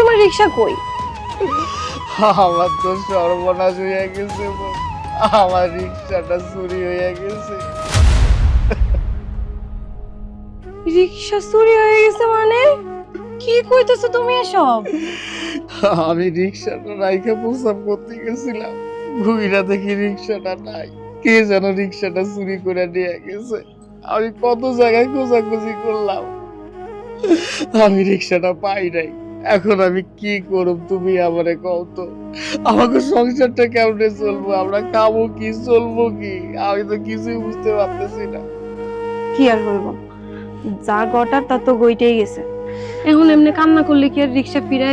তোমার রিক্সা কই? আমার তো সর্বনাশ হয়ে গেছে বউ। আমার রিক্সাটা চুরি হয়ে গেছে। রিক্সা চুরি হয়ে গেছে মানে? কি কইতেছো তুমি এসব? আমি রিক্সাটা রাইখা প্রস্রাব করতে গেছিলাম, ঘুইরা দেখি রিক্সাটা নাই। কে যেন রিক্সাটা চুরি করে নিয়ে গেছে। আমি কত জায়গায় খোঁজাখুঁজি করলাম, আমি রিক্সাটা পাই নাই। এখন আমি কি করব তুমি আমারে কও তো। আমাকে সংসারটা কেমনে চলবো, আমরা খাবো কি, চলবো কি, আমি তো কিছুই বুঝতে পারতেছি না। কি আর হইব, যা গটার তা তো গইতেই গেছে। এখন এমনি কান্না করলে কি আর রিক্সা ফিরাই